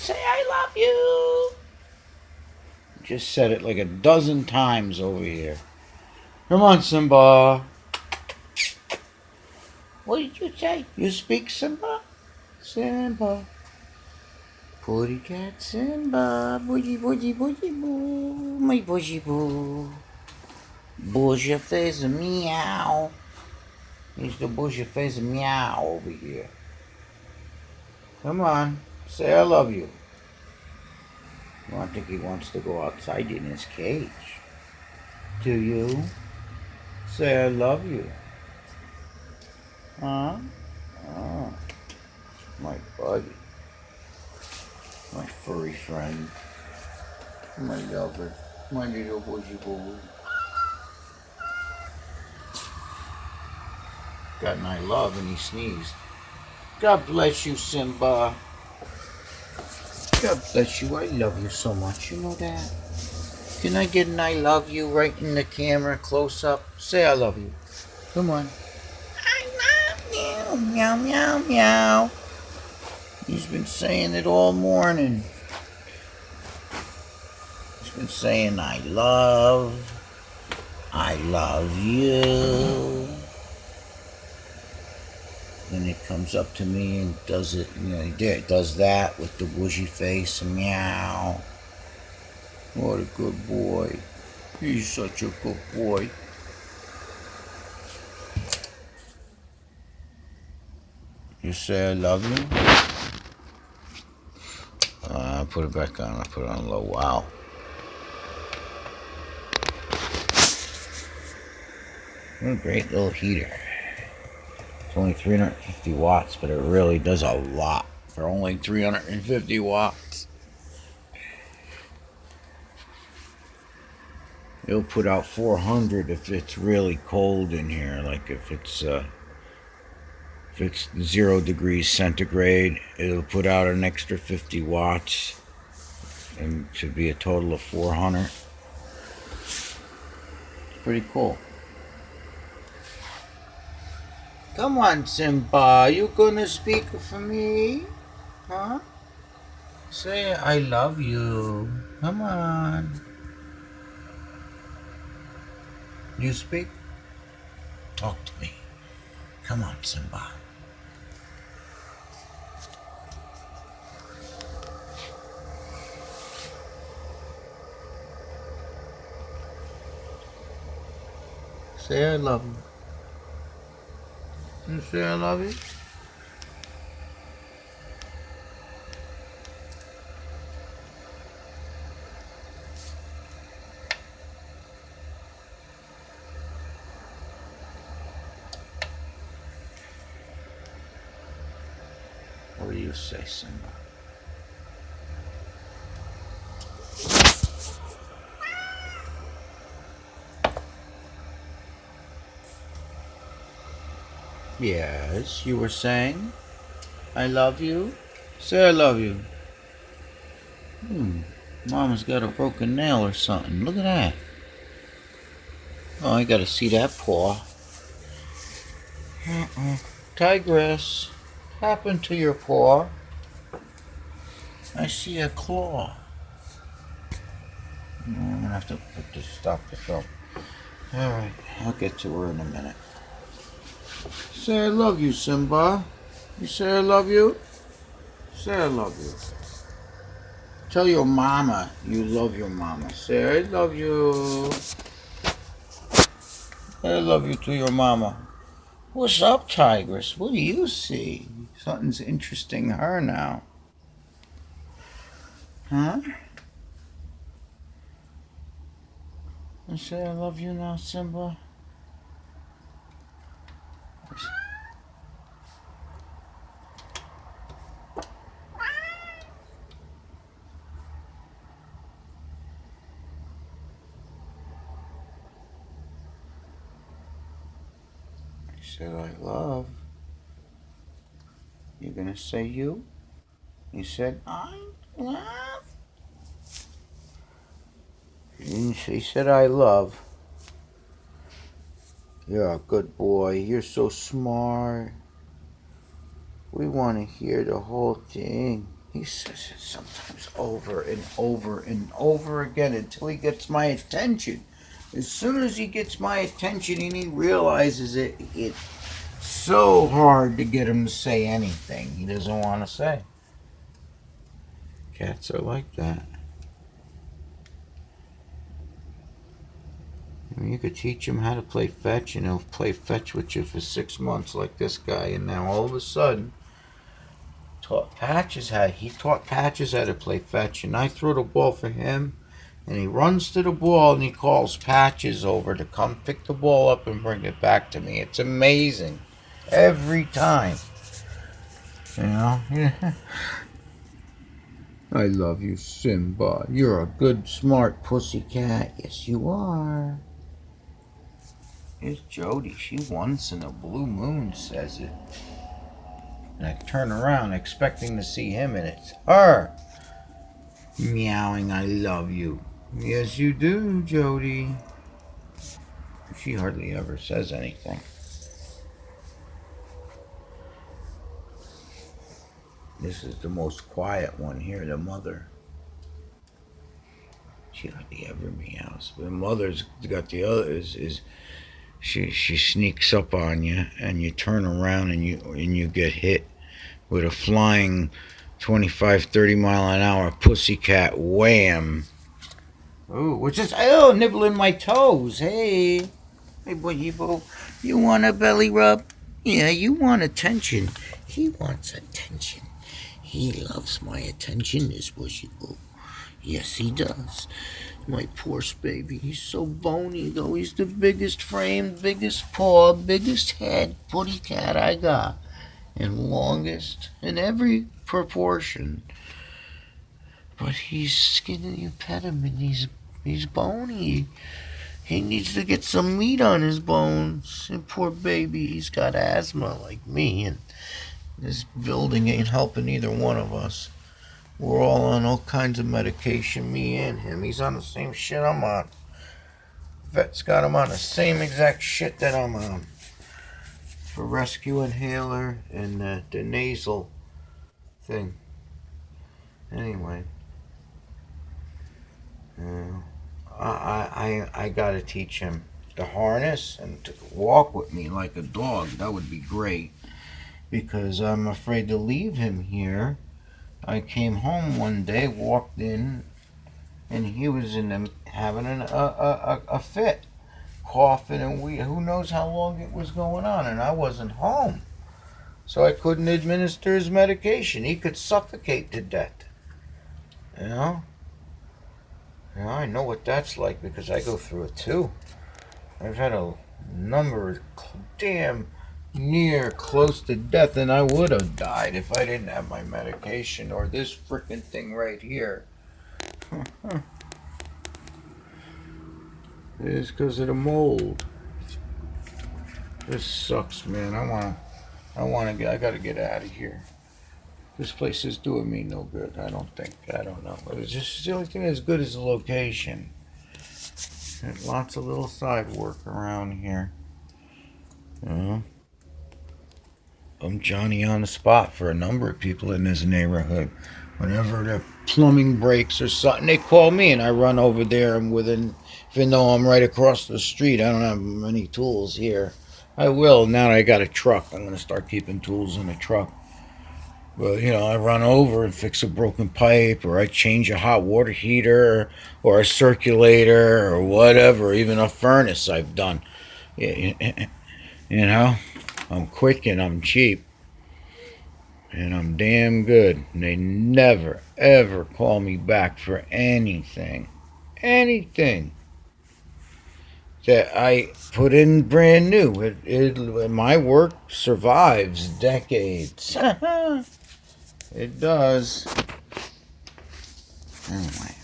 say I love you. Just said it like a dozen times over here. Come on, Simba. What did you say? You speak, Simba? Simba. Putty cat Simba. Boogie, boogie, boogie, boo. My boogie, boo. Bushy face meow. He's the bushy face meow over here. Come on. Say I love you. I don't think he wants to go outside in his cage. Do you? Say I love you. Huh? Oh, my buddy. My furry friend. My lover. My little bushy boo. Got an I love and he sneezed. God bless you, Simba. God bless you. I love you so much. You know that? Can I get an I love you right in the camera close up? Say I love you. Come on. I love you. Meow, meow, meow. He's been saying it all morning. He's been saying I love you. Then it comes up to me and does it, he does that with the bushy face and meow. What a good boy. He's such a good boy. You say I love you? I'll put it back on. I'll put it on low. Wow. What a great little heater. It's only 350 watts, but it really does a lot for only 350 watts. It'll put out 400 if it's really cold in here, like if it's 0 degrees centigrade, it'll put out an extra 50 watts and it should be a total of 400. It's pretty cool. Come on, Simba, you gonna speak for me? Huh? Say I love you. Come on. You speak? Talk to me. Come on, Simba. Say I love you. You say I love you? What do you say, Simba? Yes, you were saying I love you? Say I love you. Mama's got a broken nail or something. Look at that. Oh, I gotta see that paw. Tigress, what happened to your paw? I see a claw. I'm gonna have to stop the film. Alright, I'll get to her in a minute. Say I love you, Simba. You say I love you? Say I love you. Tell your mama you love your mama. Say I love you. I love you to your mama. What's up, Tigress? What do you see? Something's interesting her now. Huh? I say I love you now, Simba. I said I love. You gonna say you? You said I love. She said I love. You're a good boy. You're so smart. We want to hear the whole thing. He says it sometimes over and over and over again until he gets my attention. As soon as he gets my attention and he realizes it, it's so hard to get him to say anything he doesn't want to say. Cats are like that. I mean, you could teach him how to play fetch, and he'll play fetch with you for 6 months like this guy, and now all of a sudden, he taught Patches how to play fetch, and I throw the ball for him, and he runs to the ball and he calls Patches over to come pick the ball up and bring it back to me. It's amazing. Every time. You know? I love you, Simba. You're a good, smart pussycat. Yes, you are. Here's Jody. She once in a blue moon says it. And I turn around expecting to see him, and it's her. Meowing, I love you. Yes, you do, Jody. She hardly ever says anything. This is the most quiet one here, the mother. She hardly ever meows. The mother's got the other. She sneaks up on you, and you turn around and you get hit with a flying 25, 30 mile an hour pussycat wham. Oh, what's this? Oh, nibbling my toes. Hey, boy, you want a belly rub? Yeah, you want attention. He wants attention. He loves my attention, this bushy boo. Yes, he does. My poor baby. He's so bony, though. He's the biggest frame, biggest paw, biggest head putty cat I got. And longest in every proportion. But he's skinny. You pet him, and he's bony. He needs to get some meat on his bones. And poor baby, he's got asthma like me, and this building ain't helping either one of us. We're all on all kinds of medication, me and him. He's on the same shit I'm on. Vet's got him on the same exact shit that I'm on. For rescue inhaler and the nasal thing. Anyway. I gotta teach him to harness and to walk with me like a dog. That would be great. Because I'm afraid to leave him here. I came home one day, walked in, and he was having a fit, coughing, and who knows how long it was going on, and I wasn't home, so I couldn't administer his medication. He could suffocate to death. You know? I know what that's like because I go through it too. I've had a number of damn near close to death, and I would have died if I didn't have my medication or this frickin' thing right here. It's because of the mold. This sucks, man. I gotta get out of here. This place is doing me no good. I don't know. It's just the only thing that's good is the location. There's lots of little side work around here. I'm Johnny on the spot for a number of people in this neighborhood. Whenever the plumbing breaks or something, they call me and I run over there, and even though I'm right across the street, I don't have many tools here. I will now that I got a truck. I'm going to start keeping tools in the truck. But, I run over and fix a broken pipe, or I change a hot water heater, or a circulator, or whatever, even a furnace I've done. I'm quick and I'm cheap. And I'm damn good. And they never, ever call me back for anything. Anything that I put in brand new. My work survives decades. It does. Anyway.